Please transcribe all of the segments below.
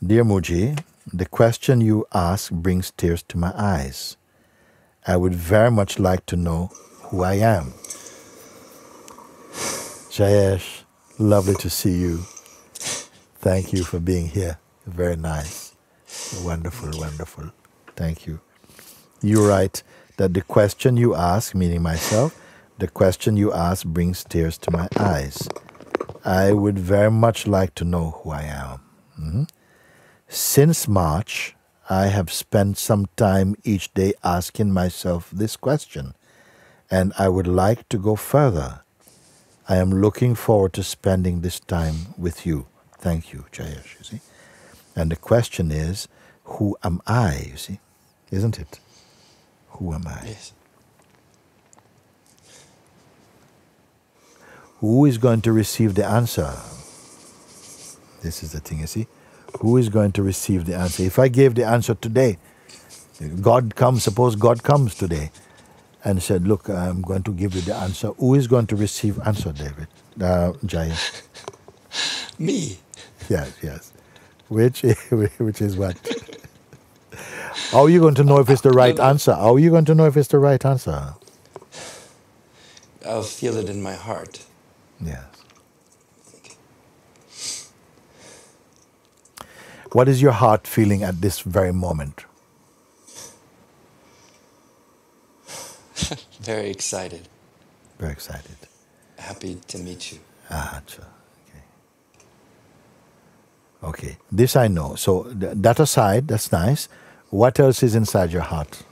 Dear Mooji, the question you ask brings tears to my eyes. I would very much like to know who I am. Jayesh, lovely to see you. Thank you for being here. Very nice. Wonderful, wonderful. Thank you. You write that the question you ask, meaning myself, the question you ask brings tears to my eyes. I would very much like to know who I am. Since March, I have spent some time each day asking myself this question, and I would like to go further. I am looking forward to spending this time with you. Thank you, Jayesh, you see. And the question is, who am I, you see? Isn't it? Who am I? Yes. Who is going to receive the answer? This is the thing, you see. Who is going to receive the answer? If I gave the answer today, God comes, suppose God comes today and said, look, I'm going to give you the answer. Who is going to receive answer, David? Jayesh? Me. Yes, yes. Which is what? How are you going to know if it's the right answer? How are you going to know if it's the right answer? I'll feel it in my heart. Yes. What is your heart feeling at this very moment? Very excited. Very excited. Happy to meet you. Sure. Okay. This I know. So that aside, that's nice. What else is inside your heart?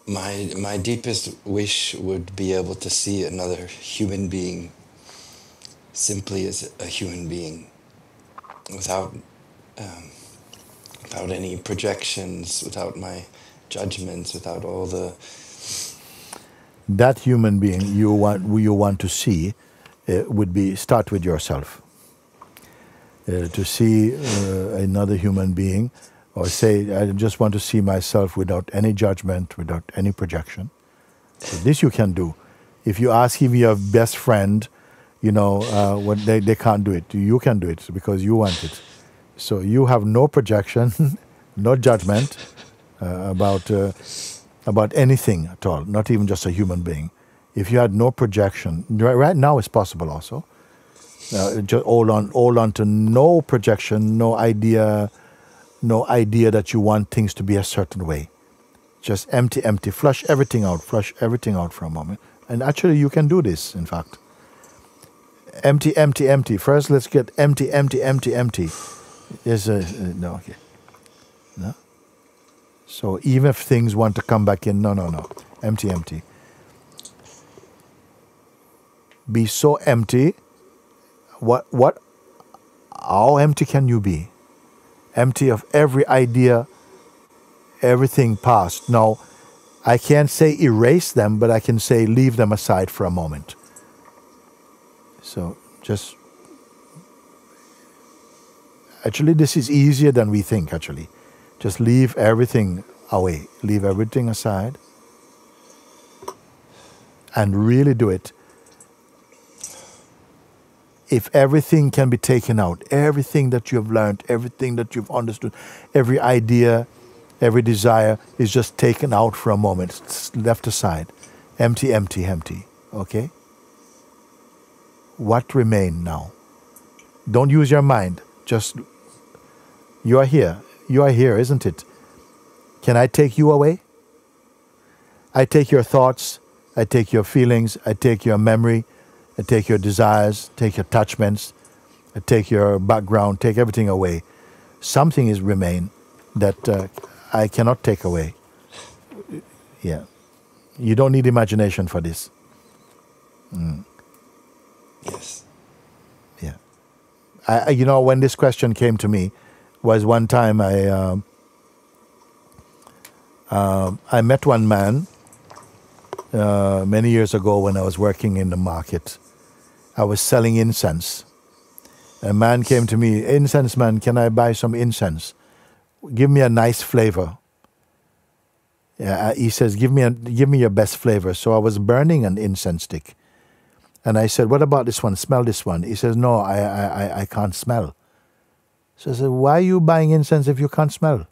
My deepest wish would be able to see another human being simply as a human being, without any projections, without my judgments, without all the... That human being you want to see would be, start with yourself. To see another human being, or say, I just want to see myself without any judgment, without any projection. So this you can do. If you ask him your best friend, what they can't do it. You can do it because you want it. So you have no projection, no judgment about anything at all, not even just a human being. If you had no projection, right now it's possible also. Just hold on to no projection, no idea that you want things to be a certain way. Just empty, flush everything out for a moment. And actually you can do this, in fact. Empty. First let's get empty. Yes, no, okay. No? So even if things want to come back in, no. Empty. Be so empty. How empty can you be? Empty of every idea, everything past. Now, I can't say erase them, but I can say leave them aside for a moment. So just... Actually, this is easier than we think, actually. Just leave everything away. Leave everything aside. And really do it. If everything can be taken out, everything that you have learned, everything that you've understood, every idea, every desire is just taken out for a moment. It's left aside. Empty. Okay? What remains now? Don't use your mind. Just... You are here, isn't it? Can I take you away? I take your thoughts, I take your feelings, I take your memory, I take your desires, take your attachments, I take your background, take everything away. Something is remain that I cannot take away. Yeah. You don't need imagination for this. Yes. Yeah. When this question came to me, was one time I met one man many years ago when I was working in the market. I was selling incense. A man came to me, "Incense man, can I buy some incense? Give me a nice flavor." He says, give me your best flavor. So I was burning an incense stick. And I said, what about this one? Smell this one. He says, no, I can't smell. So I said, why are you buying incense if you can't smell?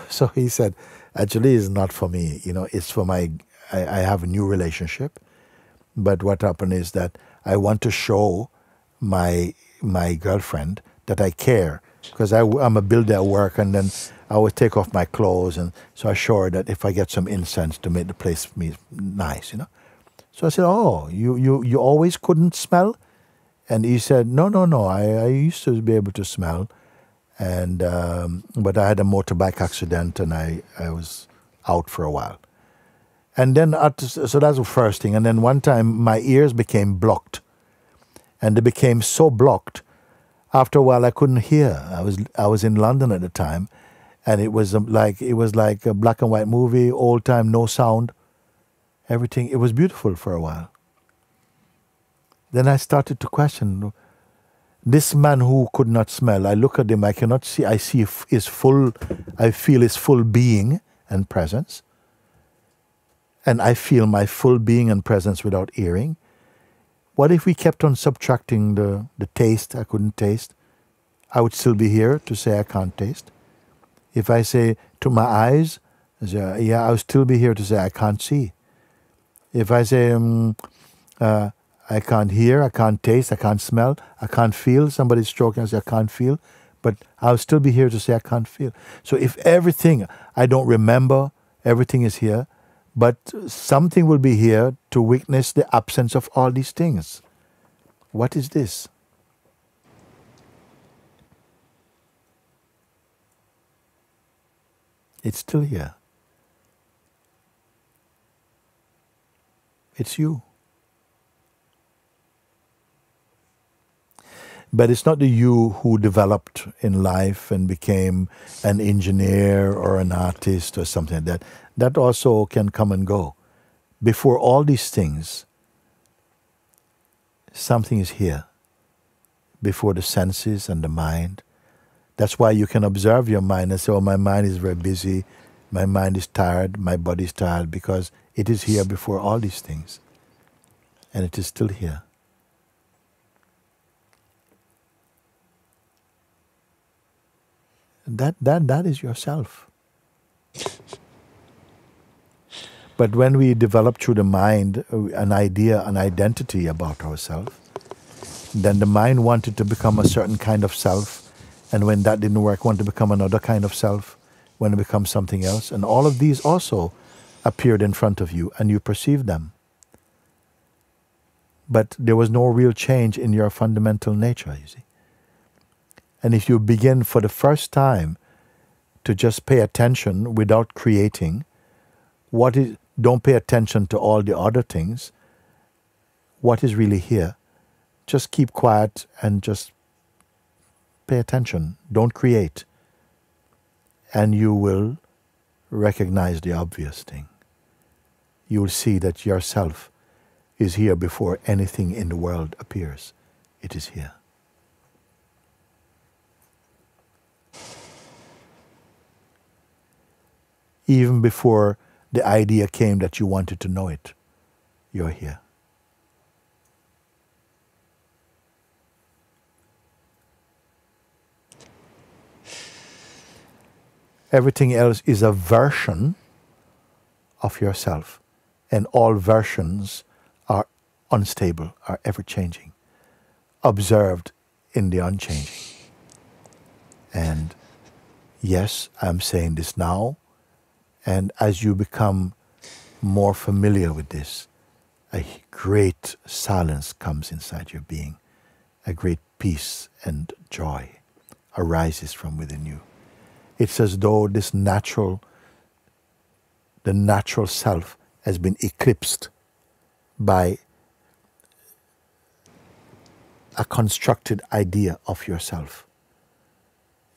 So he said, actually, it's not for me. It's for I have a new relationship. But what happened is that I want to show my girlfriend that I care. Because I'm a builder at work, and then I always take off my clothes. And so I show her that if I get some incense to make the place for me nice, So I said, oh, you always couldn't smell? And he said, no, I used to be able to smell. And but I had a motorbike accident, and I was out for a while. And then, so that's the first thing. And then one time, my ears became blocked. And they became so blocked, after a while I couldn't hear. I was in London at the time, and it was like a black and white movie, old time, no sound, everything. It was beautiful for a while. Then I started to question, this man who could not smell, I look at him, I cannot see, I feel his full being and presence. And I feel my full being and presence without hearing. What if we kept on subtracting the taste I couldn't taste? I would still be here to say I can't taste. If I say to my eyes, yeah, I would still be here to say I can't see. If I say I can't hear, I can't taste, I can't smell, I can't feel, somebody's stroking, I say I can't feel, but I'll still be here to say I can't feel. So if everything, I don't remember, everything is here, but something will be here to witness the absence of all these things. What is this? It's still here. It's you. But it's not the you who developed in life and became an engineer or an artist or something like that. That also can come and go. Before all these things, something is here. Before the senses and the mind. That's why you can observe your mind and say, oh, my mind is very busy, my mind is tired, my body is tired, because it is here before all these things. And it is still here. That is yourself. But when we develop through the mind an idea, an identity about ourselves, then the mind wanted to become a certain kind of self, and when that didn't work, wanted to become another kind of self, when it becomes something else. And all of these also appeared in front of you, and you perceived them. But there was no real change in your fundamental nature, you see. And if you begin for the first time to just pay attention without creating, don't pay attention to all the other things, what is really here, just keep quiet and just pay attention. Don't create. And you will recognize the obvious thing. You will see that yourself is here before anything in the world appears. It is here. Even before the idea came that you wanted to know it, you're here. Everything else is a version of yourself. And all versions are unstable, are ever-changing, observed in the unchanging. And yes, I'm saying this now, and as you become more familiar with this, a great silence comes inside your being. A great peace and joy arises from within you. It's as though the natural self has been eclipsed by a constructed idea of yourself,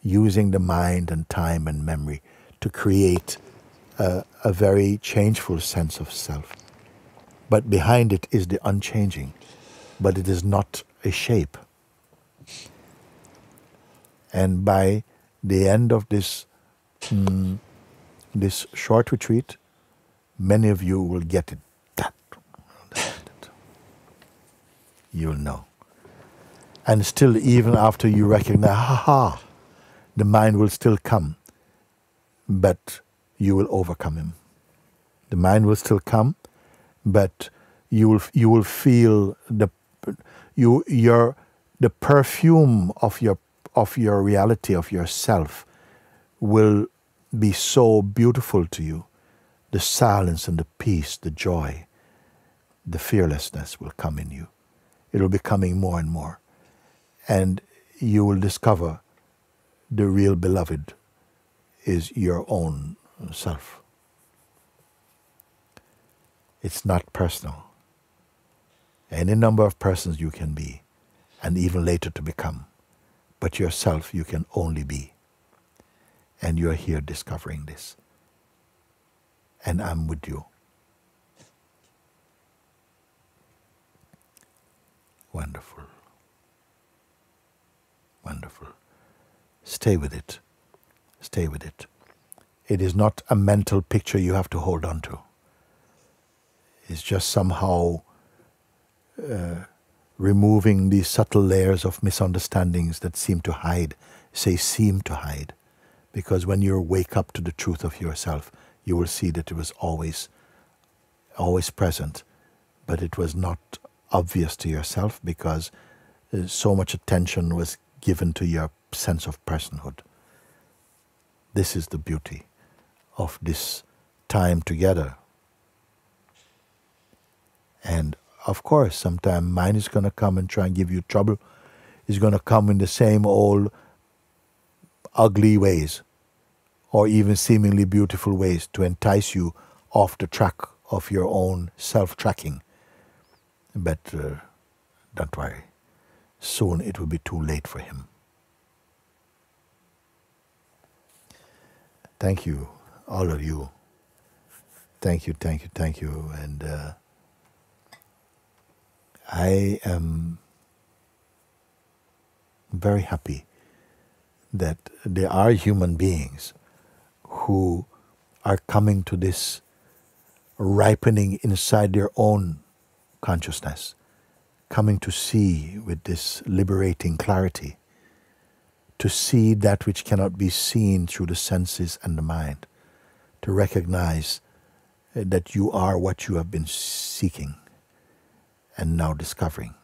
using the mind and time and memory to create a very changeful sense of self. But behind it is the unchanging, but it is not a shape. And by the end of this short retreat, many of you will get it. That. you'll know. And still, even after you recognize, ha, the mind will still come, but you will overcome him. The mind will still come, but you will feel the perfume of your reality, of yourself, will be so beautiful to you. The silence and the peace, the joy, the fearlessness will come in you. It will be coming more and more. And you will discover the real beloved is your own self. It's not personal. Any number of persons you can be, and even later to become. But yourself you can only be. And you're here discovering this. And I'm with you. Wonderful. Wonderful. Stay with it. Stay with it. It is not a mental picture you have to hold on to. It's just somehow removing these subtle layers of misunderstandings that seem to hide. Seem to hide. Because when you wake up to the truth of yourself, you will see that it was always present, but it was not obvious to yourself because so much attention was given to your sense of personhood. This is the beauty of this time together. And of course, sometimes mind is going to come and try and give you trouble. It's going to come in the same old ugly ways, or even seemingly beautiful ways, to entice you off the track of your own self-tracking. But don't worry, soon it will be too late for him. Thank you, all of you. Thank you, thank you, thank you. And I am very happy that there are human beings who are coming to this ripening inside their own consciousness, coming to see with this liberating clarity, to see that which cannot be seen through the senses and the mind, to recognize that you are what you have been seeking and now discovering.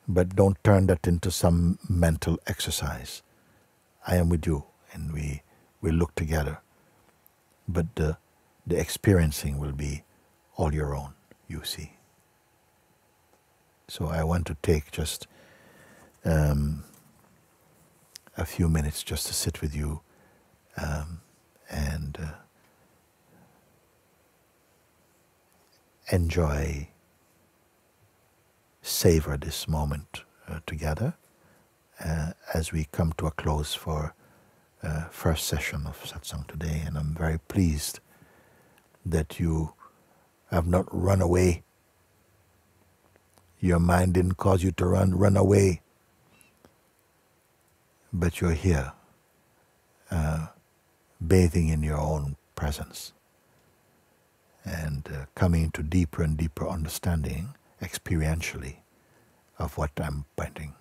But don't turn that into some mental exercise. I am with you, and we look together. But the experiencing will be all your own, you see. So I want to take just a few minutes just to sit with you and enjoy, savor this moment together as we come to a close for first session of Satsang today. And I'm very pleased that you have not run away. Your mind didn't cause you to run away. But you're here, bathing in your own presence and coming into deeper and deeper understanding experientially of what I'm pointing.